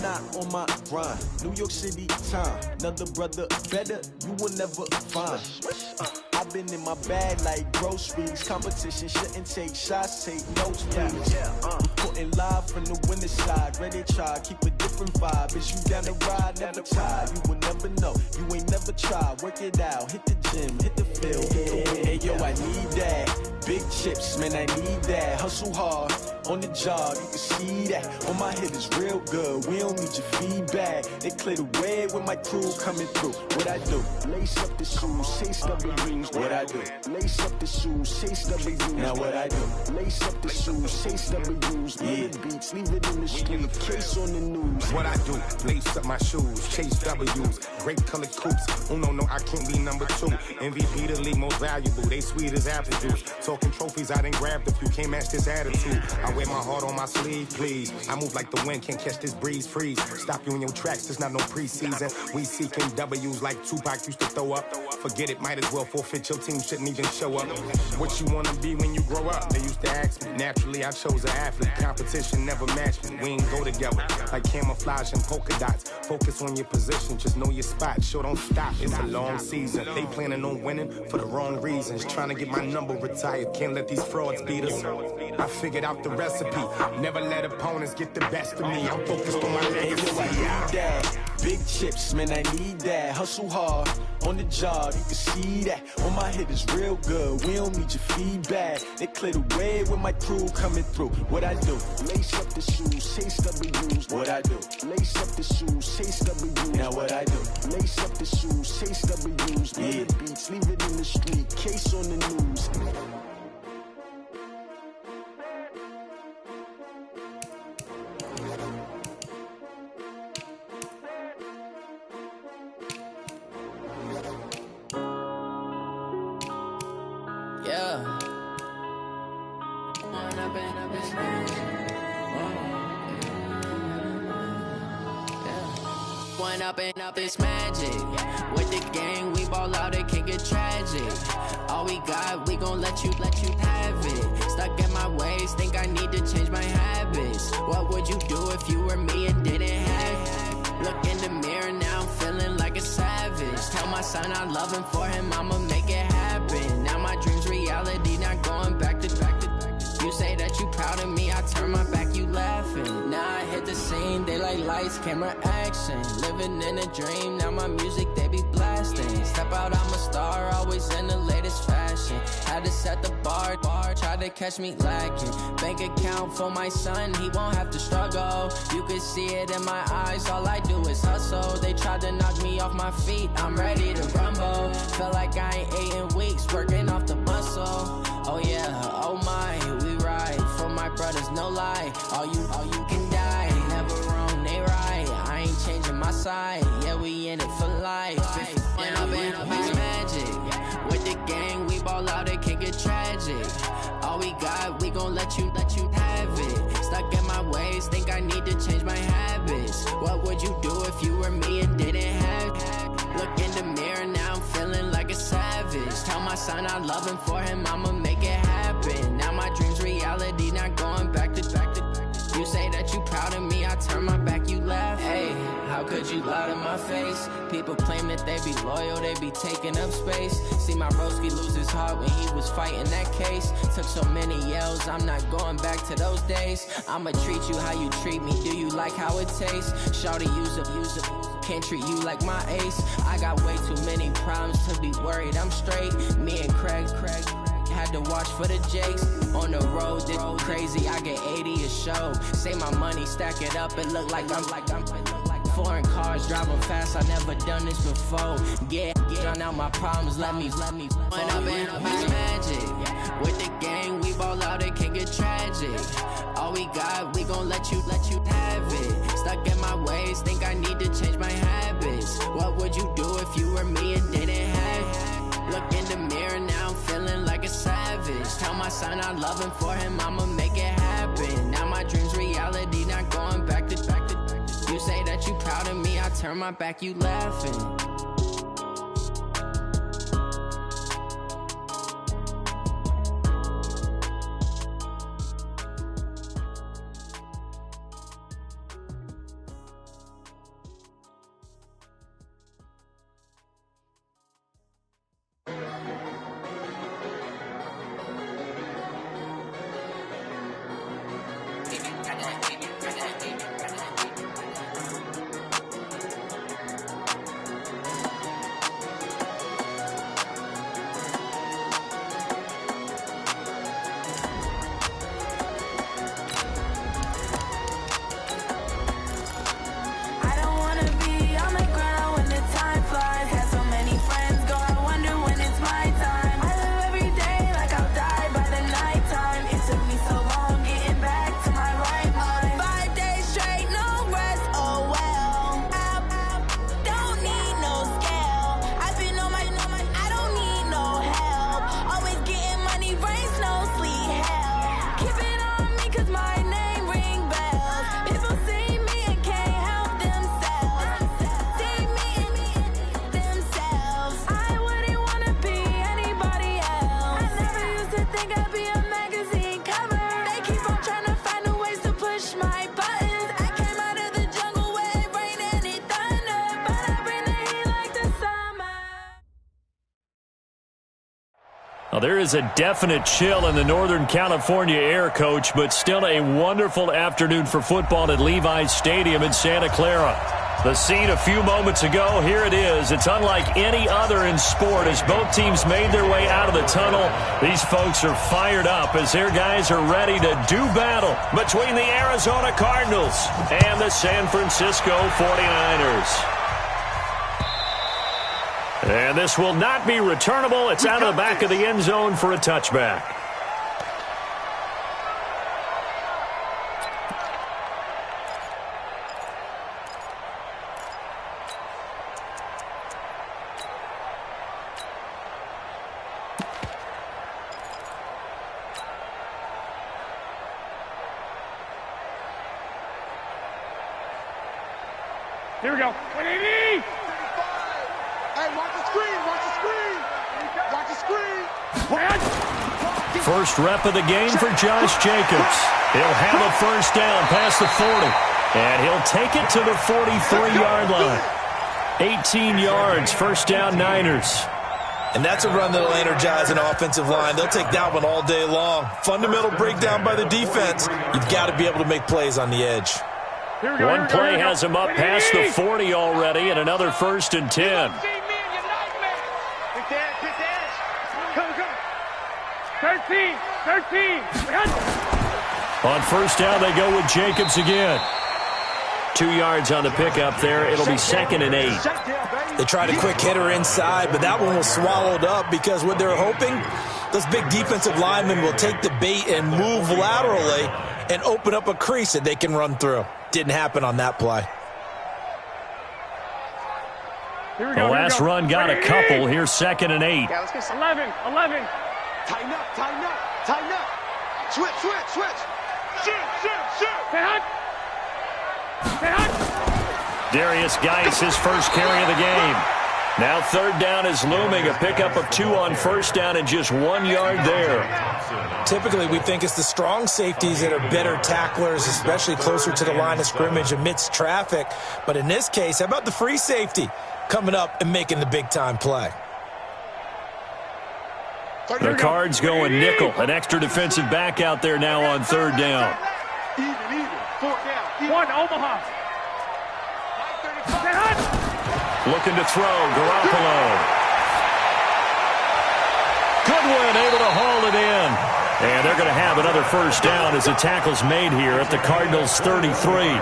not on my grind. New York City time, another brother better, you will never find. I've been in my bag like groceries. Competition shouldn't take shots, take notes, please. Reporting live from the winter side. Ready to try, keep a different vibe. Is you down the ride, never tired. You will never know, you ain't never tried. Work it out, hit the gym, hit the field. Hey yo, I need that. Big chips, man, I need that. Hustle hard, on the job, you can see that. On my head is real good, we don't need your feedback. They clear the way with my crew coming through. What I do? Lace up the shoes, chase W's. What I do? Lace up the shoes, chase W's. Now what I do? Lace up the shoes, chase W's. Yeah. Beats, leave it in the street, case on the news. What I do? Lace up my shoes, chase W's. Great colored coops. Oh no, I can't be number 2. MVP the league most valuable. They sweet as apple juice. Talking trophies, I didn't grab the few. Can't match this attitude. I wear my heart on my sleeve, please. I move like the wind, can't catch this breeze, freeze. Stop you in your tracks, there's not no preseason. We seeking W's like Tupac used to throw up. Forget it, might as well forfeit, your team shouldn't even show up. What you wanna be when you grow up? They used to ask me. Naturally, I chose an athlete. Competition never matched me. We ain't go together like camouflage and polka dots. Focus on your position, just know your spot. Sure, don't stop, it's a long season. They planning on winning for the wrong reasons. Trying to get my number retired, can't let these frauds beat us. I figured out the recipe. Never let opponents get the best of me. I'm focused on my legacy. Big chips, man, I need that. Hustle hard, on the job, you can see that. On my head is real good, we don't need your feedback. They clear the way with my crew coming through. What I do? Lace up the shoes, chase W's. What I do? Lace up the shoes, chase W's. Now what I do? Lace up the shoes, chase W's. Yeah. Beats, leave it in the street, case on the news. Up this magic. With the gang, we ball out, it can get tragic. All we got, we gon' let you have it. Stuck in my ways, think I need to change my habits. What would you do if you were me and didn't have it? Look in the mirror, now I'm feeling like a savage. Tell my son I love him, for him I'ma make it happen. Now my dream's reality, not going back to. You say that you proud of me, I turn my back, you laughing. Now I hit the scene, they like lights, camera, action. Living in a dream, now my music, they be blasting. Step out, I'm a star, always in the latest fashion. Had to set the bar, try to catch me lacking. Bank account for my son, he won't have to struggle. You can see it in my eyes, all I do is hustle. They tried to knock me off my feet, I'm ready to rumble. Felt like I ain't ate in weeks, working off the muscle. Oh yeah, oh my, we ride for my brothers, no lie. All you can die, never wrong, they right. I ain't changing my side, yeah, we in it for life. When up it's magic. With the gang, we ball out, it can get tragic. All we got, we gon' let you have it. Stuck in my ways, think I need to change my habits. What would you do if you were me and didn't have it? Look in the mirror, now I'm feeling like a savage. Tell my son I love him, for him I'ma make it happen. Now my dream's reality, not going back to. You say that you proud of me, I turn my back, you laugh. Hey, how could you lie to my face? People claim that they be loyal, they be taking up space. See my broski lose his heart when he was fighting that case. Took so many yells, I'm not going back to those days. I'ma treat you how you treat me, do you like how it tastes? Shawty, use it. Can't treat you like my ace. I got way too many problems to be worried, I'm straight. Me and Craig had to watch for the jakes. On the road, this crazy, I get 80 a show. Say my money, stack it up, it look like I'm foreign cars, driving fast, I never done this before. Yeah, drown out my problems, let me When up it's magic. With the gang, we ball out, it can get tragic. All we got, we gon' let you have it. Stuck in my ways, think I need to change my habits. What would you do if you were me and didn't have it? Look in the mirror, now I'm feeling like a savage. Tell my son I love him, for him I'ma make it happen. Now my dream's reality, not going back to. You say that you proud of me, I turn my back, you laughing. there is a definite chill in the Northern California air, Coach, but still a wonderful afternoon for football at Levi's Stadium in Santa Clara. The scene a few moments ago, here it is. It's unlike any other in sport as both teams made their way out of the tunnel. These folks are fired up as their guys are ready to do battle between the Arizona Cardinals and the San Francisco 49ers. And this will not be returnable. It's out of the back of the end zone for a touchback. Here we go. 180! Hey, watch the screen, watch the screen. Watch the screen. First rep of the game for Josh Jacobs. He'll have a first down past the 40. And he'll take it to the 43-yard line. 18 yards, first down Niners. And that's a run that'll energize an offensive line. They'll take that one all day long. Fundamental breakdown by the defense. You've got to be able to make plays on the edge. One play has him up past the 40 already, and another 1st and 10. 13. On first down, they go with Jacobs again. 2 yards on the pickup there. It'll be 2nd and 8. They tried a quick hitter inside, but that one was swallowed up because what they're hoping, those big defensive linemen will take the bait and move laterally and open up a crease that they can run through. Didn't happen on that play. The last run got a couple. Here's 2nd and 8. Yeah, let's get 11. Tighten up. Switch. Shoot. Darius Geis, his first carry of the game. Now 3rd down is looming. A pickup of 2 on first down and just 1 yard there. Typically, we think it's the strong safeties that are better tacklers, especially closer to the line of scrimmage amidst traffic. But in this case, how about the free safety coming up and making the big-time play? The Cards going nickel. An extra defensive back out there now on 3rd down. Even. 4th down. One, Omaha. Looking to throw, Garoppolo. Goodwin able to haul it in. And they're going to have another first down as the tackle's made here at the Cardinals' 33.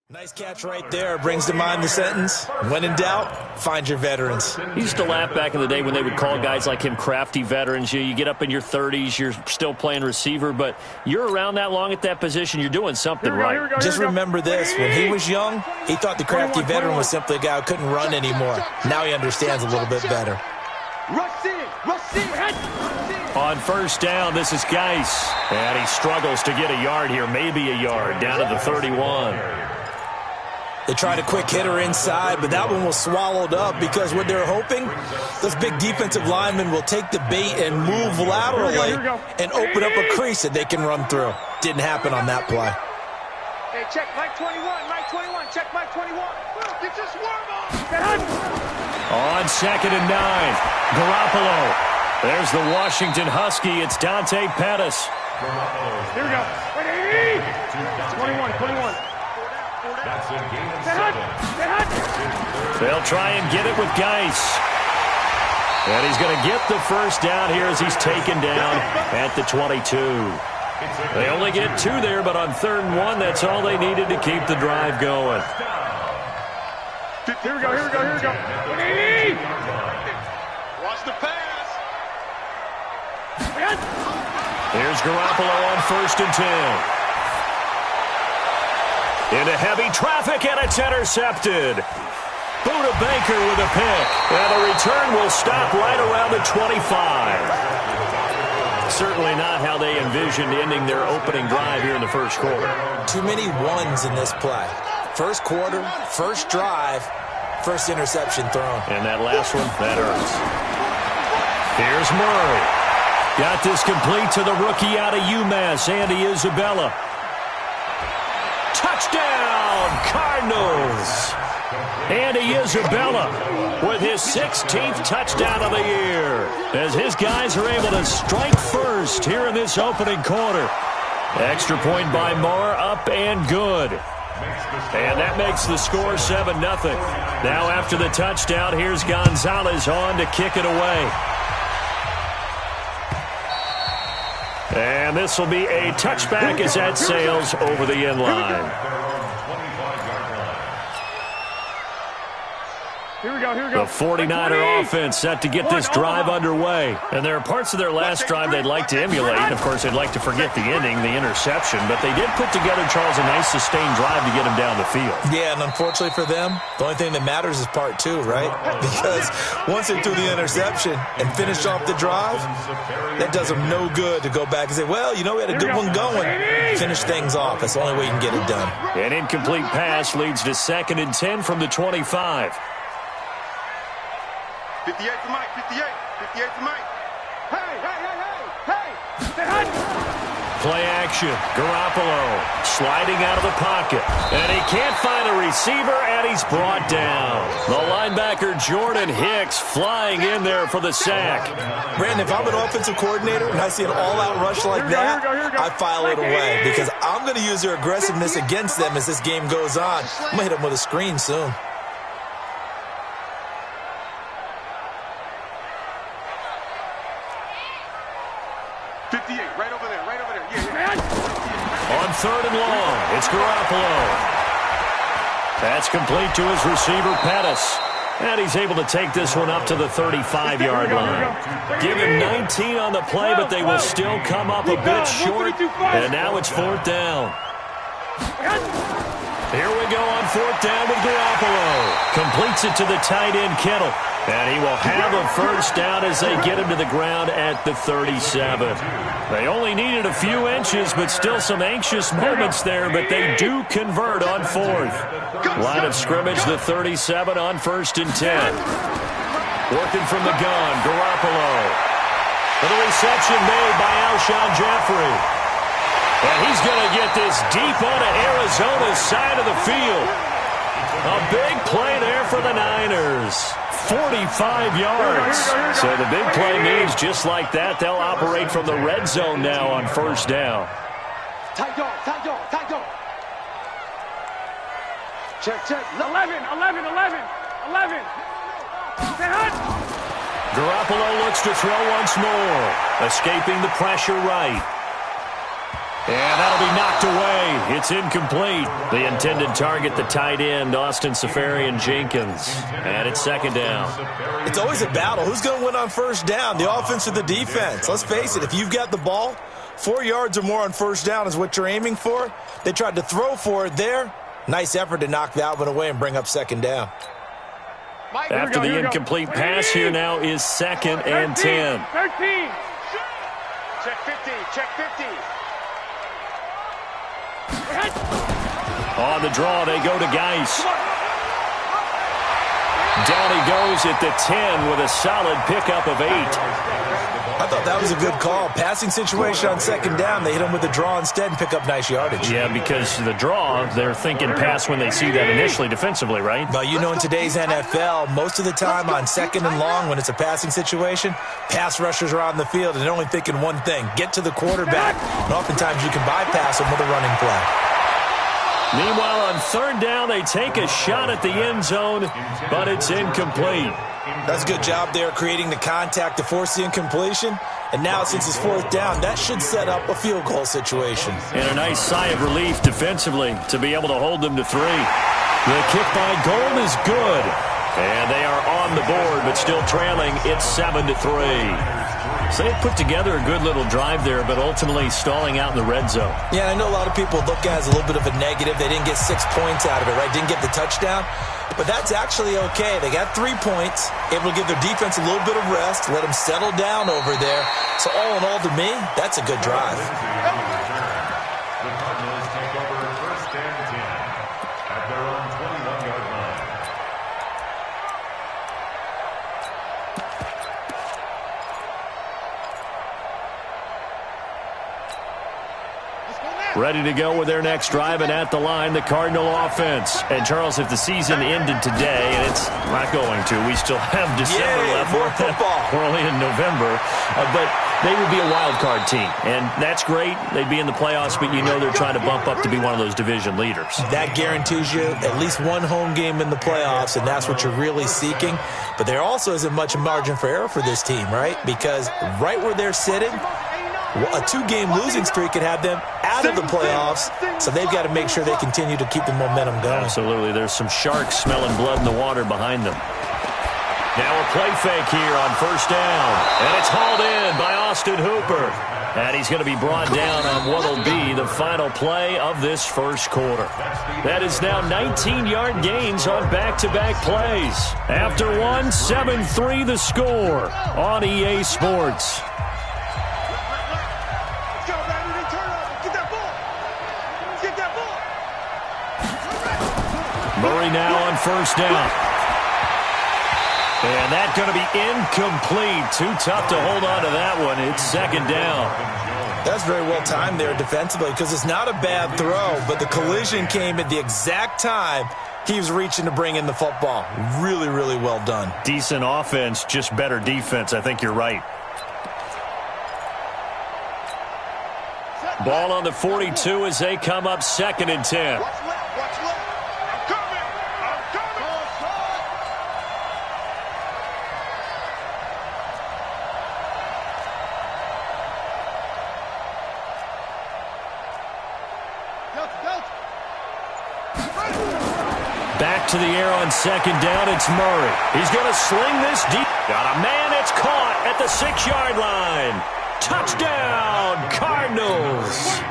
Nice catch right there. Brings to mind the sentence, when in doubt, find your veterans. He used to laugh back in the day when they would call guys like him crafty veterans. You get up in your 30s, you're still playing receiver, but you're around that long at that position, you're doing something right. Just remember this, when he was young, he thought the crafty veteran was simply a guy who couldn't run anymore. Now he understands a little bit better. Rush in. On first down, this is Geis. And he struggles to get a yard here, maybe a yard, down to the 31. They tried a quick hitter inside, but that one was swallowed up because what they're hoping, those big defensive linemen will take the bait and move laterally and open up a crease that they can run through. Didn't happen on that play. Hey, check Mike 21. Check Mike 21. Get your swarm on. On 2nd and 9, Garoppolo. There's the Washington Husky. It's Dante Pettis. Here we go. 21. They'll try and get it with Geis. And he's going to get the first down here as he's taken down at the 22. They only get 2 there, but on 3rd and 1, that's all they needed to keep the drive going. Here we go. 180! Watch the pass. Here's Garoppolo on 1st and 10. Into heavy traffic, and it's intercepted. Buda Baker with a pick. And the return will stop right around the 25. certainly not how they envisioned ending their opening drive here in the first quarter. Too many ones in this play. First quarter, first drive, first interception thrown. And that last one, that hurts. Here's Murray. Got this complete to the rookie out of UMass, Andy Isabella. Touchdown, Cardinals. Andy Isabella with his 16th touchdown of the year as his guys are able to strike first here in this opening quarter. Extra point by Moore, up and good. And that makes the score 7-0. Now after the touchdown, here's Gonzalez on to kick it away. And this will be a touchback as that sails over the end line. Here we go, here we go. The 49er offense set to get this drive underway. And there are parts of their last drive they'd like to emulate. Of course, they'd like to forget the ending, the interception. But they did put together, Charles, a nice sustained drive to get him down the field. Yeah, and unfortunately for them, the only thing that matters is part two, right? Because once they threw the interception and finished off the drive, that does them no good to go back and say, well, you know, we had a good one going. Finish things off. That's the only way you can get it done. An incomplete pass leads to 2nd and 10 from the 25. 58 to Mike, 58 to Mike. Hey! Play action. Garoppolo sliding out of the pocket. And he can't find a receiver, and he's brought down. The linebacker, Jordan Hicks, flying in there for the sack. Brandon, if I'm an offensive coordinator and I see an all-out rush like that, I file it away because I'm going to use their aggressiveness against them as this game goes on. I'm going to hit them with a screen soon. On 3rd and long, it's Garoppolo. That's complete to his receiver, Pettis. And he's able to take this one up to the 35-yard line. Give him 19 on the play, but they will still come up a bit short. And now it's 4th down. Here we go on 4th down with Garoppolo. Completes it to the tight end, Kittle. And he will have a first down as they get him to the ground at the 37. They only needed a few inches, but still some anxious moments there, but they do convert on 4th. Line of scrimmage, the 37 on 1st and 10. Working from the gun, Garoppolo. And the reception made by Alshon Jeffrey. And he's going to get this deep onto Arizona's side of the field. A big play there for the Niners. 45 yards. So the big play means just like that, they'll operate from the red zone now on 1st down. Tight dog. Check. 11. Garoppolo looks to throw once more. Escaping the pressure right. And that'll be knocked away. It's incomplete. The intended target, the tight end, Austin Seferian-Jenkins. And it's 2nd down. It's always a battle. Who's going to win on 1st down, the offense or the defense? Let's face it, if you've got the ball, 4 yards or more on 1st down is what you're aiming for. They tried to throw for it there. Nice effort to knock that one away and bring up 2nd down. After the incomplete pass, here now is 2nd and 10. 13. Check 50. On the draw, they go to Geis. Down he goes at the 10 with a solid pickup of 8. I thought that was a good call. Passing situation on 2nd down. They hit him with the draw instead and pick up nice yardage. Yeah, because the draw, they're thinking pass when they see that initially defensively, right? But you know, in today's NFL, most of the time on 2nd and long, when it's a passing situation, pass rushers are on the field and they're only thinking one thing, get to the quarterback. And oftentimes you can bypass them with a running play. Meanwhile, on 3rd down, they take a shot at the end zone, but it's incomplete. That's a good job there creating the contact to force the incompletion. And now, since it's 4th down, that should set up a field goal situation. And a nice sigh of relief defensively to be able to hold them to 3. The kick by Gold is good. And they are on the board, but still trailing. It's 7-3. So they put together a good little drive there, but ultimately stalling out in the red zone. Yeah, I know a lot of people look at it as a little bit of a negative. They didn't get 6 points out of it, right? Didn't get the touchdown. But that's actually okay. They got 3 points, able to give their defense a little bit of rest, let them settle down over there. So all in all, to me, that's a good drive. The Cardinals take over 1st and 10 at their own 21-yard line. Ready to go with their next drive, and at the line, the Cardinal offense. And, Charles, if the season ended today, and it's not going to, we still have December left. More football. We're only in November. But they would be a wild card team, and that's great. They'd be in the playoffs, but you know they're trying to bump up to be one of those division leaders. That guarantees you at least one home game in the playoffs, and that's what you're really seeking. But there also isn't much margin for error for this team, right? Because right where they're sitting, a 2-game losing streak could have them out of the playoffs, so they've got to make sure they continue to keep the momentum going. Absolutely. There's some sharks smelling blood in the water behind them. Now a play fake here on 1st down, and it's hauled in by Austin Hooper. And he's going to be brought down on what will be the final play of this first quarter. That is now 19-yard gains on back-to-back plays. After one, 7-3 the score on EA Sports. Murray now on 1st down. And that's going to be incomplete. Too tough to hold on to that one. It's 2nd down. That's very well timed there defensively because it's not a bad throw, but the collision came at the exact time he was reaching to bring in the football. Really, really well done. Decent offense, just better defense. I think you're right. Ball on the 42 as they come up 2nd and 10. Back to the air on 2nd down. It's Murray. He's going to sling this deep. Got a man. It's caught at the 6-yard line. Touchdown, Cardinals.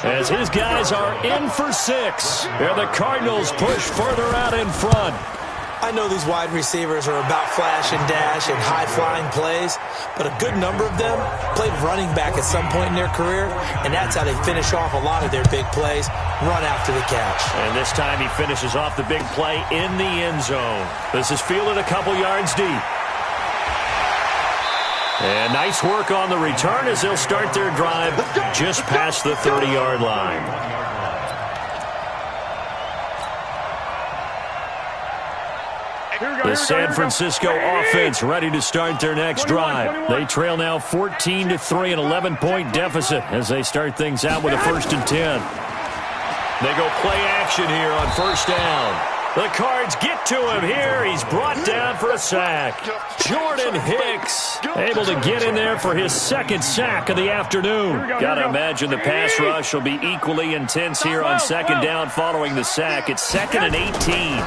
As his guys are in for 6. And the Cardinals push further out in front. I know these wide receivers are about flash and dash and high-flying plays, but a good number of them played running back at some point in their career, and that's how they finish off a lot of their big plays, run after the catch. And this time he finishes off the big play in the end zone. This is fielded a couple yards deep. And nice work on the return as they'll start their drive just past the 30-yard line. The San Francisco offense ready to start their next drive. They trail now 14-3, an 11-point deficit as they start things out with a 1st and 10. They go play action here on 1st down. The Cards get to him here. He's brought down for a sack. Jordan Hicks able to get in there for his 2nd sack of the afternoon. Got to imagine the pass rush will be equally intense here on 2nd down following the sack. It's 2nd and 18.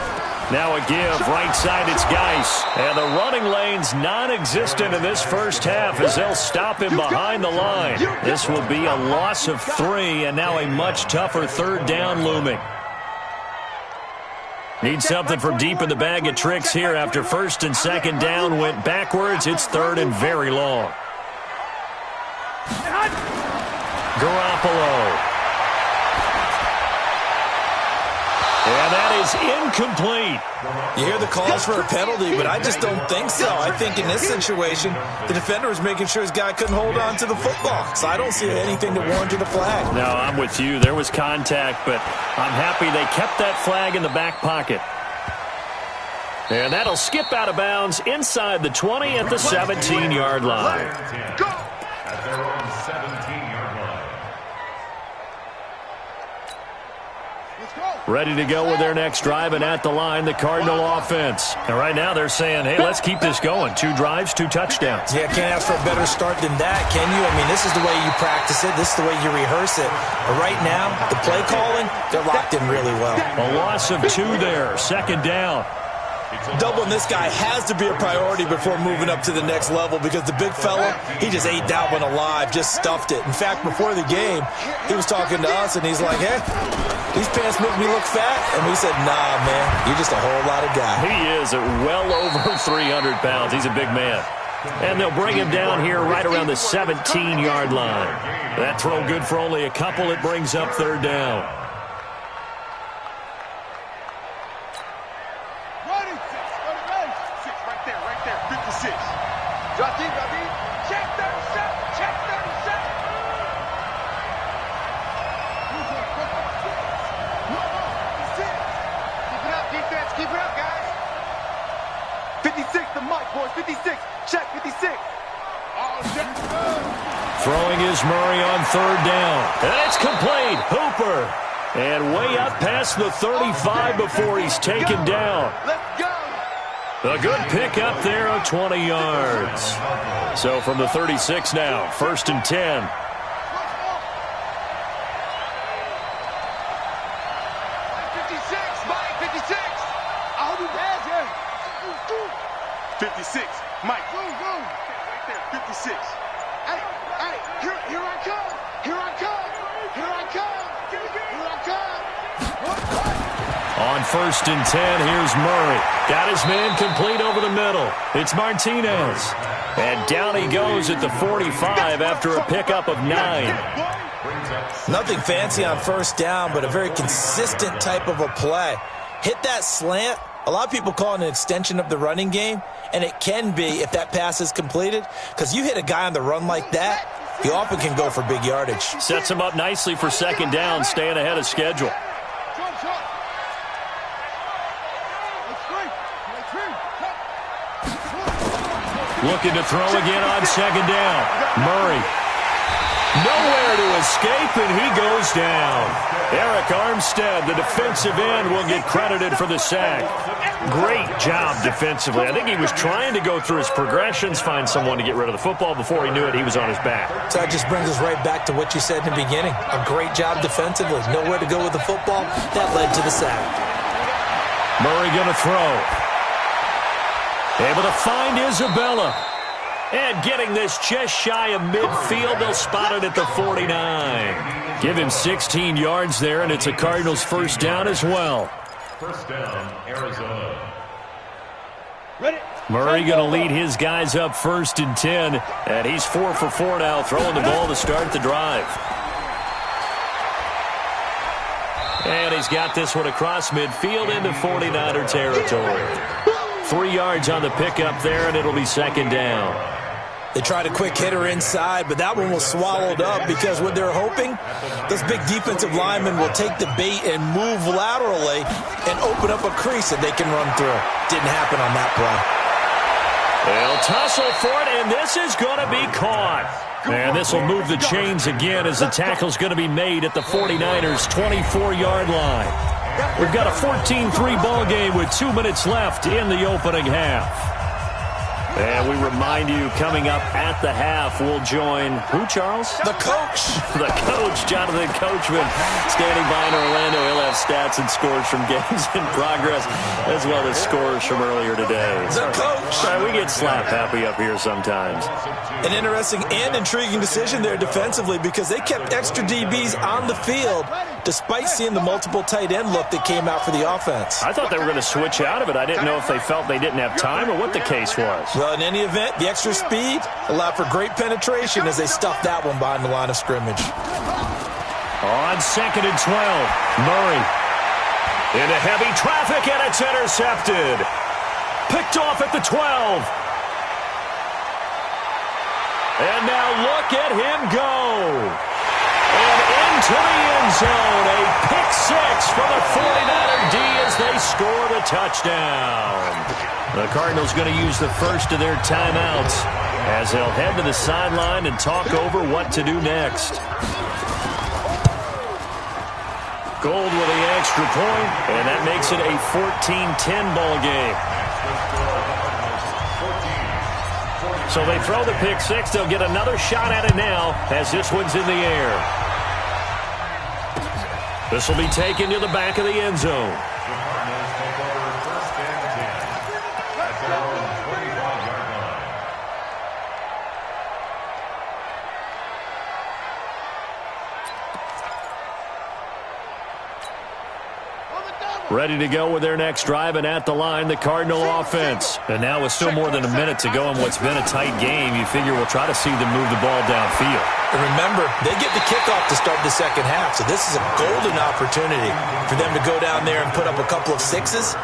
Now a give, right side, it's Geis. And the running lane's non-existent in this first half as they'll stop him behind the line. This will be a loss of 3, and now a much tougher 3rd down looming. Need something from deep in the bag of tricks here after 1st and 2nd down went backwards. It's 3rd and very long. Garoppolo. And that is incomplete. You hear the calls for a penalty, but I just don't think so. I think in this situation, the defender was making sure his guy couldn't hold on to the football. So I don't see anything that warranted a flag. No, I'm with you. There was contact, but I'm happy they kept that flag in the back pocket. And that'll skip out of bounds inside the 20 at the 17-yard line. At their own 17-yard line. Ready to go with their next drive, and at the line, the Cardinal offense. And right now they're saying, hey, let's keep this going. 2 drives, 2 touchdowns. Yeah, can't ask for a better start than that, can you? I mean, this is the way you practice it. This is the way you rehearse it. But right now, the play calling, they're locked in really well. A loss of 2 there, 2nd down. doubling this guy has to be a priority before moving up to the next level because the big fella, he just ate that one alive, just stuffed it. In fact, before the game, he was talking to us, and he's like, hey, these pants make me look fat? And we said, nah, man, you're just a whole lot of guy. He is at well over 300 pounds. He's a big man. And they'll bring him down here right around the 17-yard line. That throw good for only a couple. It brings up third down. Throwing is Murray on third down. And it's complete. Hooper. And way up past the 35 before he's taken down. A good pick up there of 20 yards. So from the 36 now, 1st and 10. On 1st and 10, here's Murray. Got his man complete over the middle. It's Martinez. And down he goes at the 45 after a pickup of 9. Nothing fancy on 1st down, but a very consistent type of a play. Hit that slant. A lot of people call it an extension of the running game, and it can be if that pass is completed, because you hit a guy on the run like that, he often can go for big yardage. Sets him up nicely for 2nd down, staying ahead of schedule. Looking to throw again on 2nd down. Murray. Nowhere to escape, and he goes down. Eric Armstead, the defensive end, will get credited for the sack. Great job defensively. I think he was trying to go through his progressions, find someone to get rid of the football. Before he knew it, he was on his back. So that just brings us right back to what you said in the beginning. A great job defensively. Nowhere to go with the football. That led to the sack. Murray going to throw. Able to find Isabella. And getting this just shy of midfield, they'll spot it at the 49. Give him 16 yards there, and it's a Cardinals 1st down as well. 1st down, Arizona. Murray going to lead his guys up 1st and 10, and he's 4 for 4 now, throwing the ball to start the drive. And he's got this one across midfield into 49er territory. 3 yards on the pickup there, and it'll be 2nd down. They tried a quick hitter inside, but that one was swallowed up because what they're hoping, those big defensive linemen will take the bait and move laterally and open up a crease that they can run through. Didn't happen on that play. They'll tussle for it, and this is going to be caught. And this will move the chains again as the tackle's going to be made at the 49ers' 24-yard line. We've got a 14-3 ball game with 2 minutes left in the opening half. And we remind you, coming up at the half, we'll join who, Charles? The coach. The coach, Jonathan Coachman, standing by in Orlando. He'll have stats and scores from games in progress, as well as scores from earlier today. The coach. We get slap happy up here sometimes. An interesting and intriguing decision there defensively because they kept extra DBs on the field despite seeing the multiple tight end look that came out for the offense. I thought they were going to switch out of it. I didn't know if they felt they didn't have time or what the case was. Well, in any event, the extra speed allowed for great penetration as they stuffed that one behind the line of scrimmage. On 2nd and 12, Murray into heavy traffic, and it's intercepted. Picked off at the 12. And now look at him go. And into the end zone, a pick 6 for the 49er D as they score the touchdown. The Cardinals going to use the first of their timeouts as they'll head to the sideline and talk over what to do next. Gold with the extra point, and that makes it a 14-10 ball game. So they throw the pick 6. They'll get another shot at it now as this one's in the air. This will be taken to the back of the end zone. ready to go with their next drive, and at the line, the Cardinal offense. And now with still more than a minute to go in what's been a tight game, you figure we'll try to see them move the ball downfield. And remember, they get the kickoff to start the second half, so this is a golden opportunity for them to go down there and put up a couple of sixes.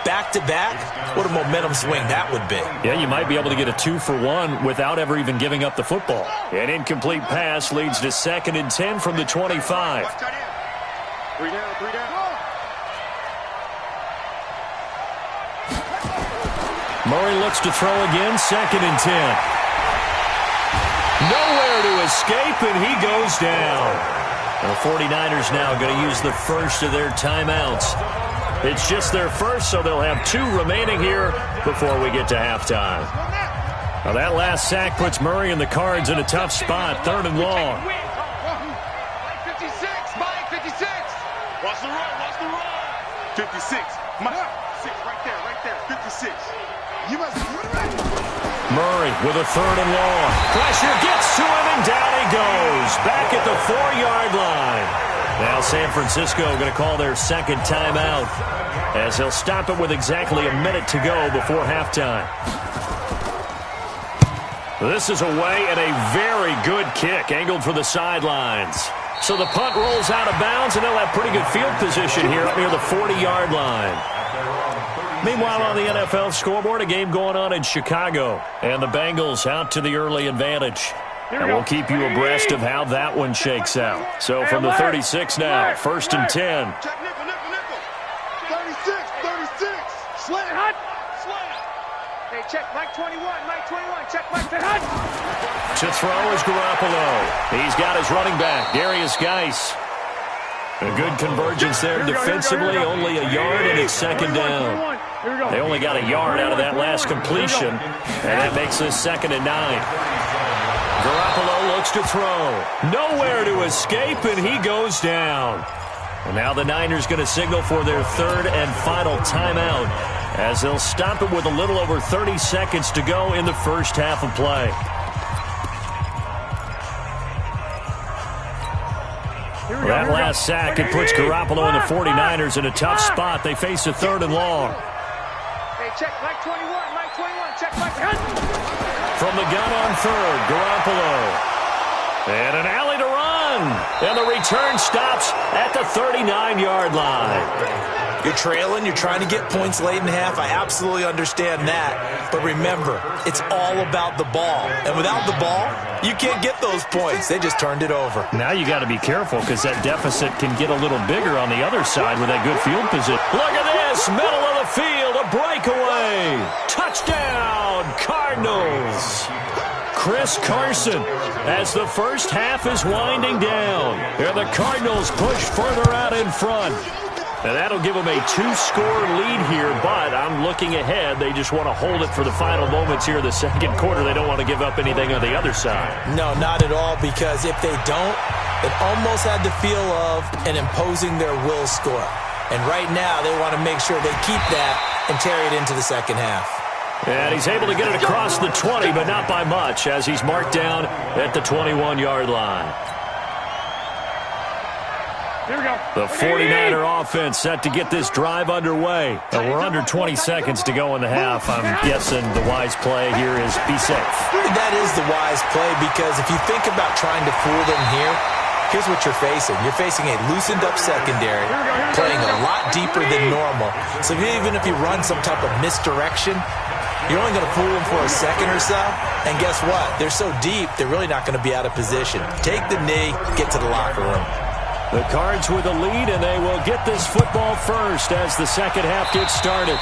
Back-to-back, what a momentum swing that would be. Yeah, you might be able to get a 2-for-1 without ever even giving up the football. An incomplete pass leads to 2nd and 10 from the 25. 3 down, 3 down. Murray looks to throw again, 2nd and 10. Nowhere to escape, and he goes down. The 49ers now going to use the first of their timeouts. It's just their first, so they'll have 2 remaining here before we get to halftime. Now that last sack puts Murray and the Cards in a tough spot, 3rd and long. 56, Mike, 56. Watch the run. 56. Mike, 6, right there, 56. You must be ready. Murray with a 3rd and long. Pressure gets to him, and down he goes. Back at the 4-yard line. Now San Francisco going to call their second timeout as they'll stop it with exactly a minute to go before halftime. This is away and a very good kick angled for the sidelines. So the punt rolls out of bounds, and they'll have pretty good field position here up near the 40-yard line. Meanwhile, on the NFL scoreboard, a game going on in Chicago, and the Bengals out to the early advantage. And we'll keep you abreast of how that one shakes out. So from the 36 now, 1st and 10. 36, 36. Slant hut. Hey, check Mike 21, check Mike hut. To throw is Garoppolo. He's got his running back, Darius Geis. A good convergence there defensively, only a yard, and it's 2nd down. They only got a yard out of that last completion, and that makes this 2nd and 9. Garoppolo looks to throw. Nowhere to escape, and he goes down. And now the Niners going to signal for their 3rd and final timeout as they'll stop it with a little over 30 seconds to go in the first half of play. That last sack, it puts Garoppolo and the 49ers in a tough spot. They face a 3rd and long. Hey, check Mike 21, check Mike hut. From the gun on 3rd, Garoppolo. And an alley to run. And the return stops at the 39-yard line. You're trailing, you're trying to get points late in half. I absolutely understand that. But remember, it's all about the ball. And without the ball, you can't get those points. They just turned it over. Now you got to be careful because that deficit can get a little bigger on the other side with that good field position. Look at this, middle of the field, a breakaway. Touchdown, Cardinals. Chris Carson as the first half is winding down. And the Cardinals push further out in front. And that'll give them a 2-score lead here, but I'm looking ahead. They just want to hold it for the final moments here in the second quarter. They don't want to give up anything on the other side. No, not at all, because if they don't, it almost had the feel of an imposing their will score. And right now, they want to make sure they keep that and carry it into the second half. And he's able to get it across the 20, but not by much, as he's marked down at the 21-yard line. Here we go. The 49er offense set to get this drive underway. And we're under 20 seconds to go in the half. I'm guessing the wise play here is be safe. That is the wise play, because if you think about trying to fool them here, here's what you're facing. You're facing a loosened-up secondary, playing a lot deeper than normal. So even if you run some type of misdirection, you're only going to fool them for a second or so. And guess what? They're so deep, they're really not going to be out of position. Take the knee, get to the locker room. The Cards with a lead, and they will get this football first as the second half gets started.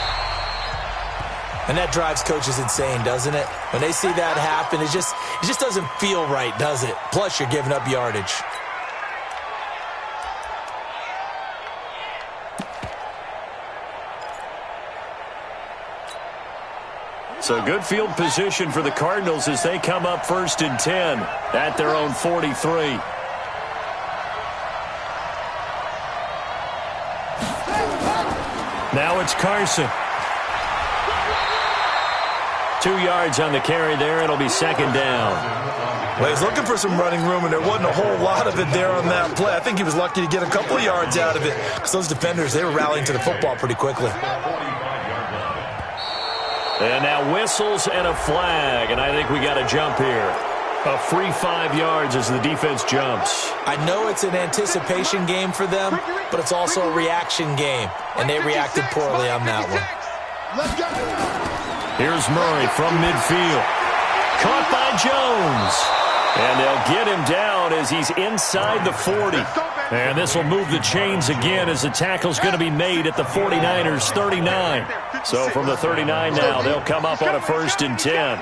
And that drives coaches insane, doesn't it? When they see that happen, it just doesn't feel right, does it? Plus, you're giving up yardage. So good field position for the Cardinals as they come up 1st and 10 at their own 43. Now it's Carson. 2 yards on the carry there. It'll be second down. Well, he's looking for some running room, and there wasn't a whole lot of it there on that play. I think he was lucky to get a couple of yards out of it because those defenders, they were rallying to the football pretty quickly. And now whistles and a flag, and I think we got a jump here. A free 5 yards as the defense jumps. I know it's an anticipation game for them, but it's also a reaction game, and they reacted poorly on that one. Here's Murray from midfield. Caught by Jones. And they'll get him down as he's inside the 40. And this will move the chains again as the tackle's going to be made at the 49ers' 39. So from the 39 now, they'll come up on a 1st and 10.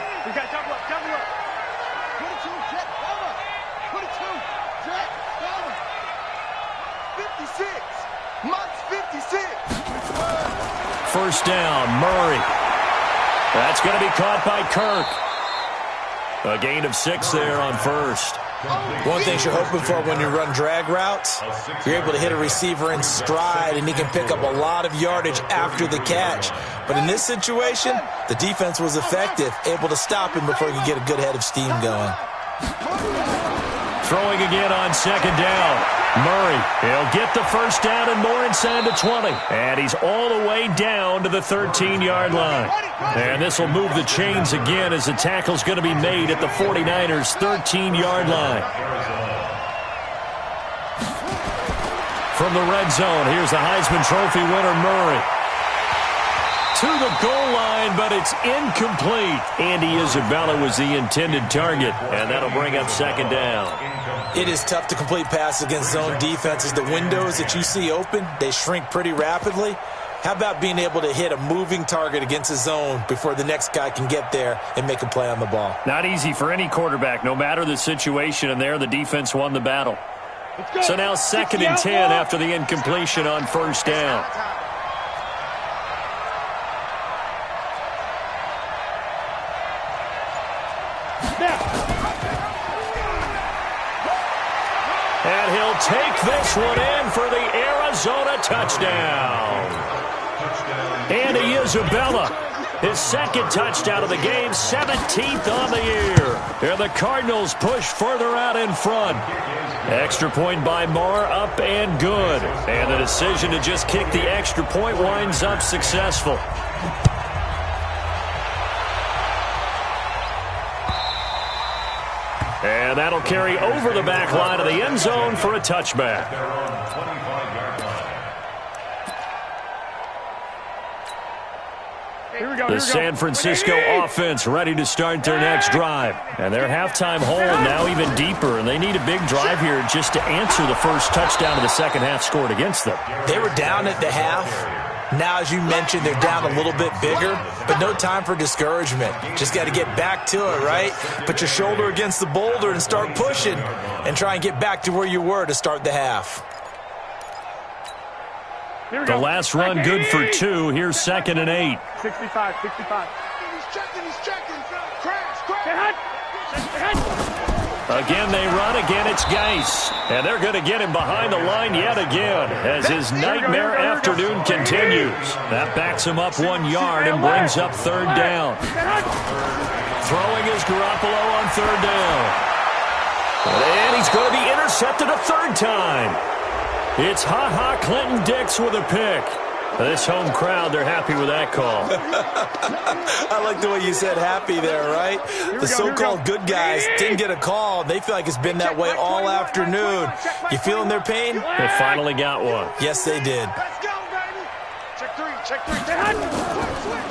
First down, Murray. That's going to be caught by Kirk. A gain of 6 there on first. One thing you're hoping for when you run drag routes, you're able to hit a receiver in stride, and he can pick up a lot of yardage after the catch. But in this situation, the defense was effective, able to stop him before he could get a good head of steam going. Throwing again on second down. Murray, he'll get the first down and more inside the 20. And he's all the way down to the 13-yard line. And this will move the chains again as the tackle's going to be made at the 49ers' 13-yard line. From the red zone, here's the Heisman Trophy winner, Murray. To the goal line, but it's incomplete. Andy Isabella was the intended target, and that'll bring up second down. It is tough to complete passes against zone defenses. The windows that you see open, they shrink pretty rapidly. How about being able to hit a moving target against a zone before the next guy can get there and make a play on the ball? Not easy for any quarterback, no matter the situation, and there the defense won the battle. So now 2nd and 10 after the incompletion on first down. And he'll take this one in for the Arizona touchdown. Andy Isabella, his 2nd touchdown of the game, 17th on the year. And the Cardinals push further out in front. Extra point by Marr, up and good. And the decision to just kick the extra point winds up successful. And that'll carry over the back line of the end zone for a touchback. The San Francisco offense ready to start their next drive. And their halftime hole now even deeper. And they need a big drive here just to answer the first touchdown of the second half scored against them. They were down at the half. Now, as you mentioned, they're down a little bit bigger, but no time for discouragement. Just got to get back to it, right? Put your shoulder against the boulder and start pushing and try and get back to where you were to start the half. The last run good for 2. Here's 2nd and 8. 65. He's checking. Crash. Again they run, again it's Geis. And they're going to get him behind the line yet again as his nightmare afternoon continues. That backs him up 1 yard and brings up 3rd down. Throwing is Garoppolo on 3rd down. And he's going to be intercepted a 3rd time. It's Clinton Dix with a pick. This home crowd, they're happy with that call. I like the way you said happy there, right? The so-called good guys didn't get a call. They feel like it's been that way all afternoon. You feeling their pain? They finally got one. Yes, they did. Let's go, baby. Check three.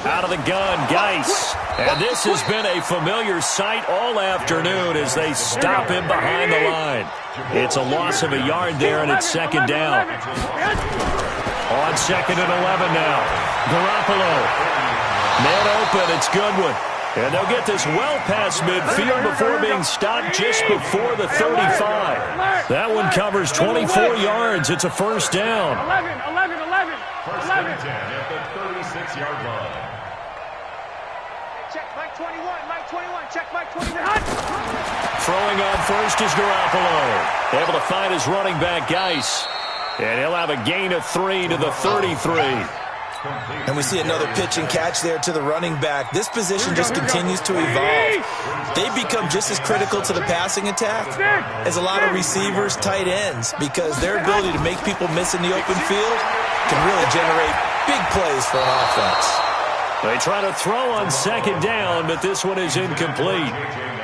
Out of the gun, Geis. And this has been a familiar sight all afternoon as they stop him behind the line. It's a loss of a yard there, and it's 2nd down. On 2nd and 11 now. Garoppolo. Man open, it's Goodwin. And they'll get this well past midfield before being stopped just before the 35. That one covers 24 yards. It's a 1st down. 11. First and 10 at the 36-yard line. Check Mike 21. Check Mike 21. Throwing on first is Garoppolo. Able to find his running back, Geis. And he'll have a gain of 3 to the 33. And we see another pitch and catch there to the running back. This position just continues to evolve. They become just as critical to the passing attack as a lot of receivers, tight ends, because their ability to make people miss in the open field can really generate big plays for an offense. They try to throw on second down, but this one is incomplete.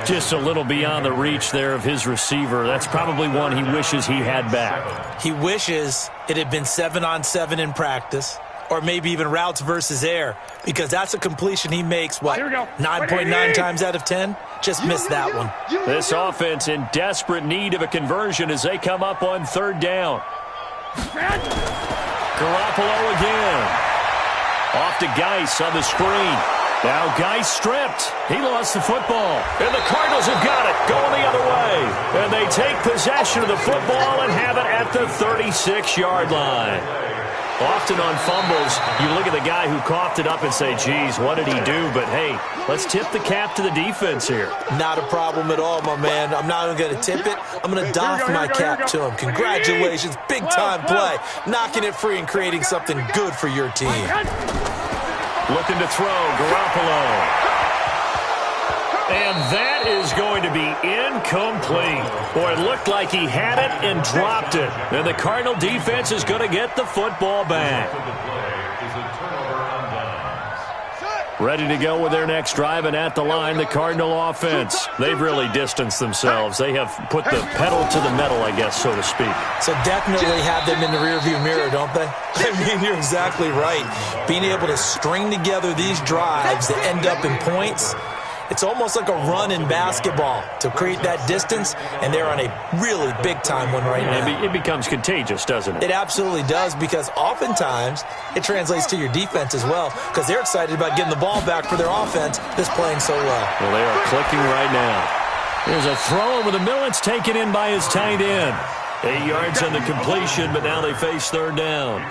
Just a little beyond the reach there of his receiver. That's probably one he wishes he had back. He wishes it had been 7-on-7 in practice, or maybe even routes versus air, because that's a completion he makes, 9.9 times out of 10? Just missed that one. This offense in desperate need of a conversion as they come up on third down. Garoppolo again. Off to Geis on the screen. Now Geis stripped. He lost the football. And the Cardinals have got it. Going the other way. And they take possession of the football and have it at the 36-yard line. Often on fumbles, you look at the guy who coughed it up and say, geez, what did he do? But, hey, let's tip the cap to the defense here. Not a problem at all, my man. I'm not even going to tip it. I'm going to doff my cap to him. Congratulations. Big-time play. Knocking it free and creating something good for your team. Looking to throw, Garoppolo. And that is going to be incomplete. Boy, it looked like he had it and dropped it. And the Cardinal defense is going to get the football back. Ready to go with their next drive, and at the line, the Cardinal offense. They've really distanced themselves. They have put the pedal to the metal, I guess, so to speak. So definitely have them in the rearview mirror, don't they? I mean, you're exactly right. Being able to string together these drives that end up in points, it's almost like a run in basketball to create that distance, and they're on a really big-time one right now. It becomes contagious, doesn't it? It absolutely does, because oftentimes it translates to your defense as well, because they're excited about getting the ball back for their offense that's playing so well. Well, they are clicking right now. There's a throw over the middle. It's taken in by his tight end. 8 yards on the completion, but now they face third down.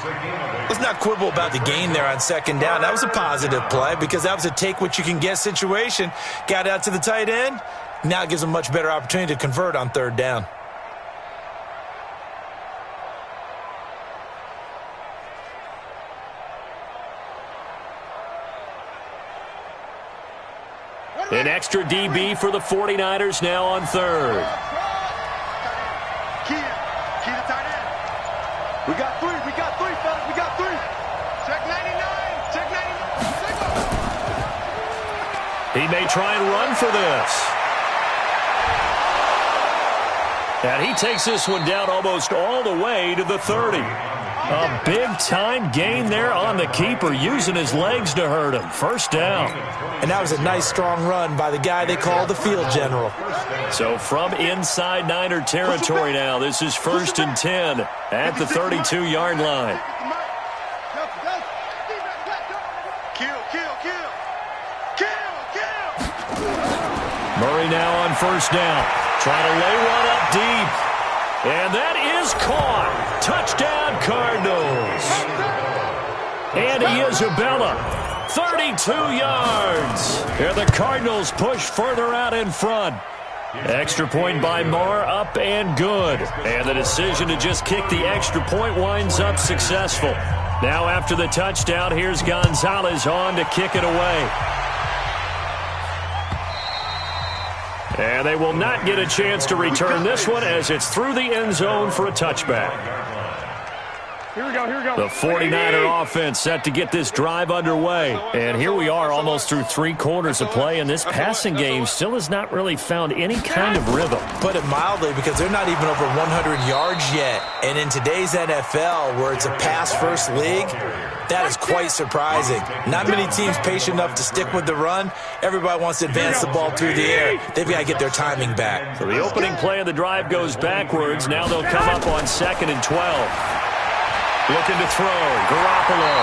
Let's not quibble about the gain there on second down. That was a positive play because that was a take-what-you-can-get situation. Got out to the tight end. Now it gives them a much better opportunity to convert on third down. An extra DB for the 49ers now on third. Key to tight end. We got three, fellas, we got three. Check 99, check 99. He may try and run for this. And he takes this one down almost all the way to the 30. A big-time gain there on the keeper, using his legs to hurt him. First down. And that was a nice, strong run by the guy they call the field general. So from inside Niner territory now, this is 1st and 10 at the 32-yard line. Kill. Murray now on first down. Trying to lay one up deep. And that is caught. Touchdown, Cardinals. And Isabella, 32 yards. And the Cardinals push further out in front. Extra point by Moore, up and good. And the decision to just kick the extra point winds up successful. Now after the touchdown, here's Gonzalez on to kick it away. And they will not get a chance to return this one as it's through the end zone for a touchback. Here we go. The 49er offense set to get this drive underway. And here we are almost through 3 quarters of play, and this passing game still has not really found any kind of rhythm. Put it mildly, because they're not even over 100 yards yet. And in today's NFL, where it's a pass-first league, that is quite surprising. Not many teams patient enough to stick with the run. Everybody wants to advance the ball through the air. They've got to get their timing back. So the opening play of the drive goes backwards. Now they'll come up on 2nd and 12. Looking to throw, Garoppolo.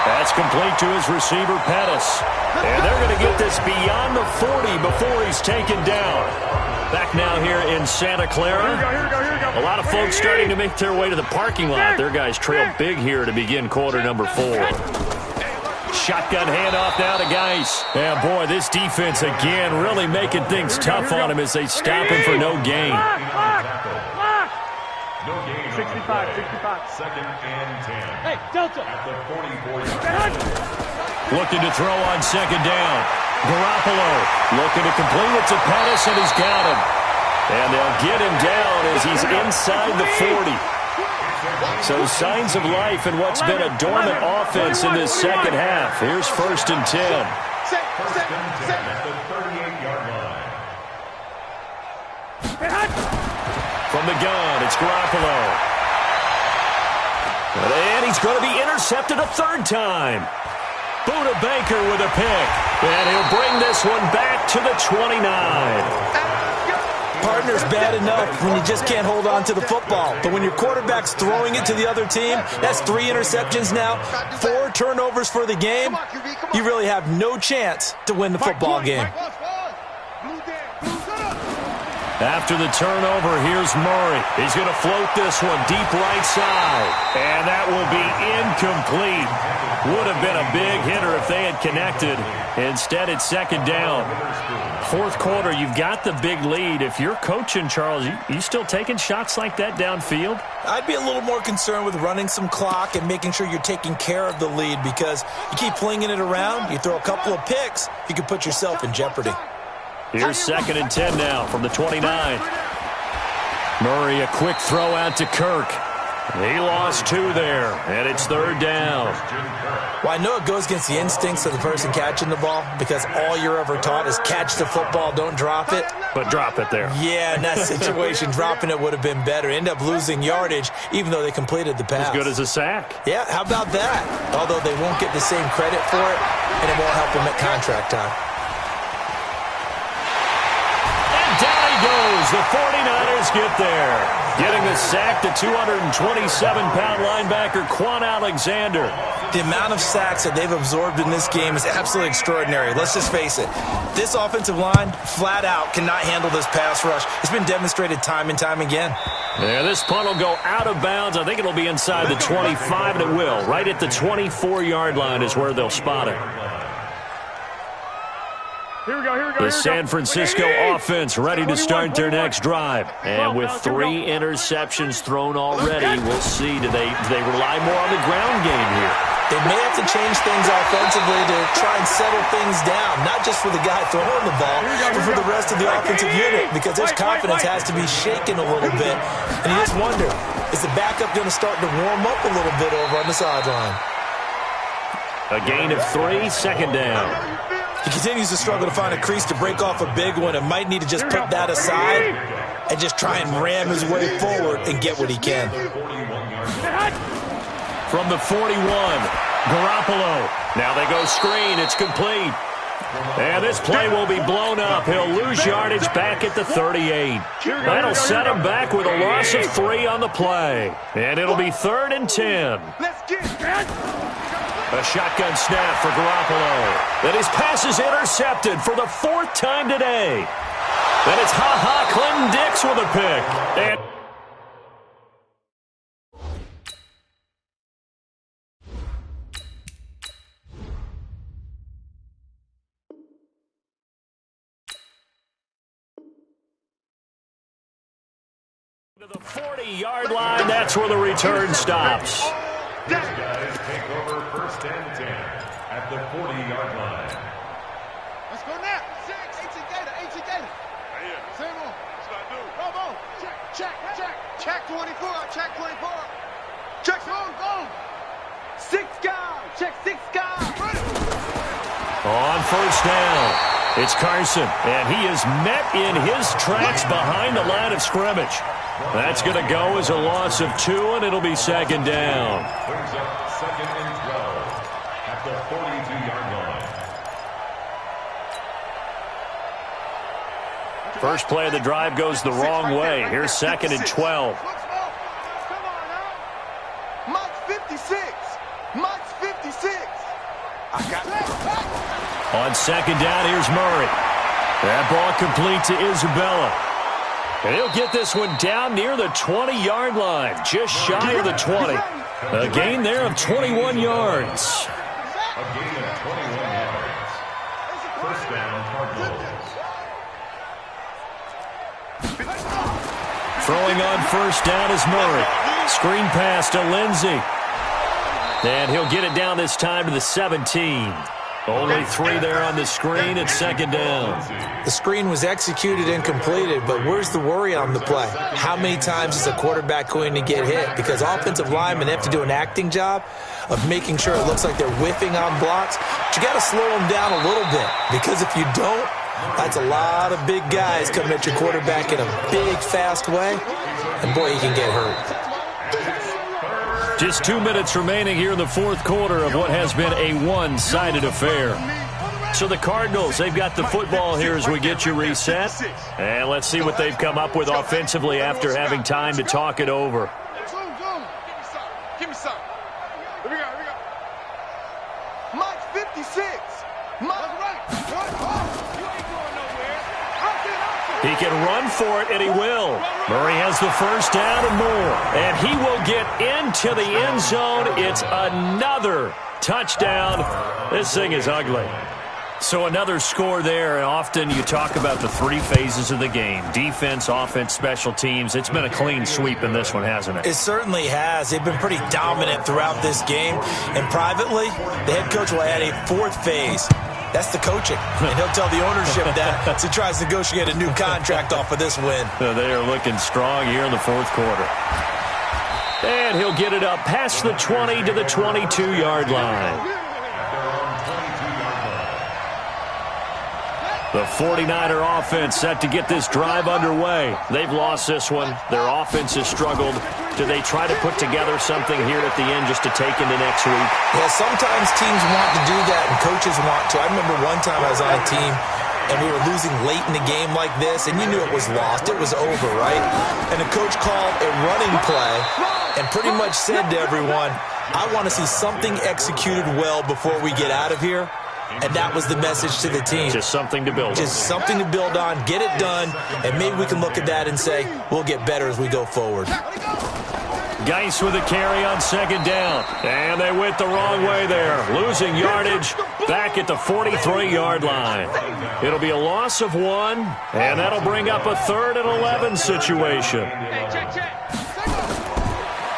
That's complete to his receiver, Pettis. And they're going to get this beyond the 40 before he's taken down. Back now here in Santa Clara. Here we go. A lot of folks starting to make their way to the parking lot. Their guys trail big here to begin quarter number 4. Shotgun handoff now to Geis. And boy, this defense again really making things tough on him as they stop him for no gain. No gain 65, on the play. 65. Second and 10. Hey, Delta. At the 44-yard line. Looking to throw on second down. Garoppolo looking to complete it to Pettis, and he's got him. And they'll get him down as he's inside the 40. So signs of life in what's been a dormant offense in this second half. Here's first and 10. First and 10 at the 38-yard line. From the gun, it's Garoppolo. And he's going to be intercepted a third time. Buda Baker with a pick. And he'll bring this one back to the 29. Partner's bad enough when you just can't hold on to the football. But when your quarterback's throwing it to the other team, that's 3 interceptions now, 4 turnovers for the game. You really have no chance to win the football game. After the turnover, here's Murray. He's going to float this one deep right side. And that will be incomplete. Would have been a big hitter if they had connected. Instead, it's second down. Fourth quarter, you've got the big lead. If you're coaching, Charles, you still taking shots like that downfield? I'd be a little more concerned with running some clock and making sure you're taking care of the lead, because you keep flinging it around, you throw a couple of picks, you could put yourself in jeopardy. Here's second and 10 now from the 29. Murray, a quick throw out to Kirk. He lost 2 there, and it's third down. Well, I know it goes against the instincts of the person catching the ball, because all you're ever taught is catch the football, don't drop it. But drop it there. Yeah, in that situation, dropping it would have been better. End up losing yardage, even though they completed the pass. As good as a sack. Yeah, how about that? Although they won't get the same credit for it, and it won't help them at contract time. Down he goes. The 49ers get there. Getting the sack, the 227-pound linebacker, Quan Alexander. The amount of sacks that they've absorbed in this game is absolutely extraordinary. Let's just face it. This offensive line, flat out, cannot handle this pass rush. It's been demonstrated time and time again. Yeah, this punt will go out of bounds. I think it'll be inside the 25, and it will. Right at the 24-yard line is where they'll spot it. Here we go. The San Francisco offense ready to start their next drive. And with 3 interceptions thrown already, we'll see. Do they rely more on the ground game here? They may have to change things offensively to try and settle things down, not just for the guy throwing the ball, but for the rest of the offensive unit, because their confidence has to be shaken a little bit. And you just wonder, is the backup going to start to warm up a little bit over on the sideline? A gain of 3, second down. He continues to struggle to find a crease to break off a big one and might need to just put that aside and just try and ram his way forward and get what he can. From the 41, Garoppolo. Now they go screen. It's complete. And this play will be blown up. He'll lose yardage back at the 38. That'll set him back with a loss of 3 on the play. And it'll be third and 10. A shotgun snap for Garoppolo. And his pass is intercepted for the 4th time today. And it's Clinton Dix with a pick. And to the 40-yard line, that's where the return stops. These guys take over first and 10 at the 40-yard line. Let's go now. 6. 18 Gator. Right here. Same one. That's what I do. Robo. Check 24. Check 24. Check go. 6 guys. Check 6 guys. On first down, it's Carson, and he is met in his tracks behind the line of scrimmage. That's going to go as a loss of 2, and it'll be second down. Brings up second and 12 at the 42-yard line. First play of the drive goes the wrong way. Here's second and 12. Come on now. Mike's 56. I got it. On second down, here's Murray. That ball complete to Isabella. And he'll get this one down near the 20-yard line, just shy of the 20. A gain there of 21 yards. A gain of 21 yards. First down, Cardinals. Throwing on first down is Murray. Screen pass to Lindsey. And he'll get it down this time to the 17. Only 3 there on the screen. It's second down. The screen was executed and completed, but where's the worry on the play? How many times is a quarterback going to get hit? Because offensive linemen have to do an acting job of making sure it looks like they're whiffing on blocks. But you got to slow them down a little bit, because if you don't, that's a lot of big guys coming at your quarterback in a big, fast way. And, boy, he can get hurt. Just 2 minutes remaining here in the fourth quarter of what has been a one-sided affair. So the Cardinals, they've got the football here as we get you reset. And let's see what they've come up with offensively after having time to talk it over. Give me some. Here we go. Mike 56. Mike right. You ain't going nowhere. He can run for it, and he will. Murray has the first down and more. And he will get into the end zone. It's another touchdown. This thing is ugly. So another score there, and often you talk about the 3 phases of the game. Defense, offense, special teams. It's been a clean sweep in this one, hasn't it? It certainly has. They've been pretty dominant throughout this game. And privately, the head coach will add a 4th phase. That's the coaching. And he'll tell the ownership that as he tries to negotiate a new contract off of this win. They are looking strong here in the fourth quarter. And he'll get it up past the 20 to the 22-yard line. The 49er offense set to get this drive underway. They've lost this one. Their offense has struggled. Do they try to put together something here at the end just to take into next week? Yeah, sometimes teams want to do that and coaches want to. I remember one time I was on a team and we were losing late in the game like this, and you knew it was lost. It was over, right? And the coach called a running play and pretty much said to everyone, I want to see something executed well before we get out of here. And that was the message to the team. Just something to build on. Just something to build on, get it done, and maybe we can look at that and say, we'll get better as we go forward. Geis with a carry on second down. And they went the wrong way there. Losing yardage back at the 43-yard line. It'll be a loss of 1, and that'll bring up a 3rd and 11 situation.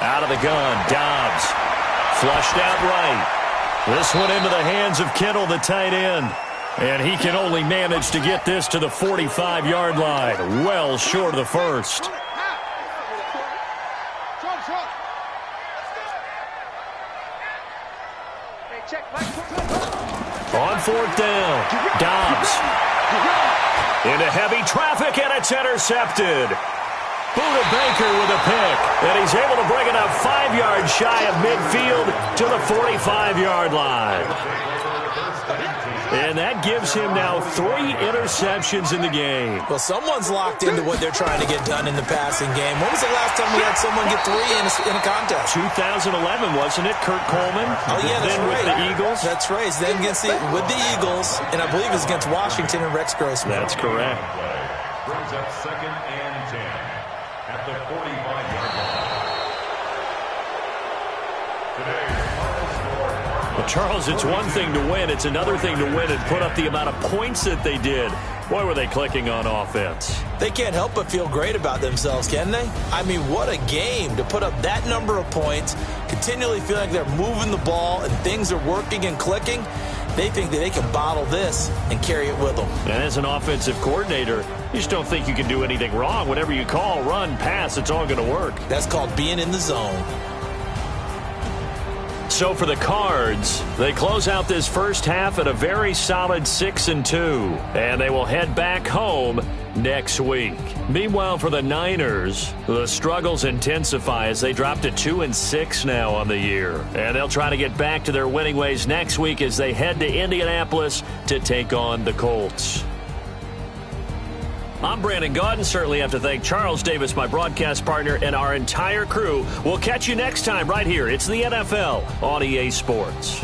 Out of the gun, Dobbs. Flushed out right. This one into the hands of Kittle, the tight end. And he can only manage to get this to the 45-yard line. Well short of the first. On 4th down, Dobbs. Into heavy traffic, and it's intercepted. Buda Baker with a pick, and he's able to bring it up 5 yards shy of midfield to the 45-yard line. And that gives him now 3 interceptions in the game. Well, someone's locked into what they're trying to get done in the passing game. When was the last time we had someone get 3 in a contest? 2011, wasn't it? Kurt Coleman? Oh, yeah, that's then right. With the Eagles? That's right. Then with the Eagles, and I believe it's against Washington and Rex Grossman. That's correct. Brings up 2nd and 10 at the 45-yard line. Well, Charles, it's one thing to win. It's another thing to win and put up the amount of points that they did. Boy, were they clicking on offense. They can't help but feel great about themselves, can they? I mean, what a game to put up that number of points, continually feel like they're moving the ball and things are working and clicking. They think that they can bottle this and carry it with them. And as an offensive coordinator, you just don't think you can do anything wrong. Whatever you call, run, pass, it's all going to work. That's called being in the zone. So for the Cards, they close out this first half at a very solid 6-2, and they will head back home next week. Meanwhile, for the Niners, the struggles intensify as they drop to 2-6 now on the year, and they'll try to get back to their winning ways next week as they head to Indianapolis to take on the Colts. I'm Brandon Gaudin. Certainly have to thank Charles Davis, my broadcast partner, and our entire crew. We'll catch you next time right here. It's the NFL on EA Sports.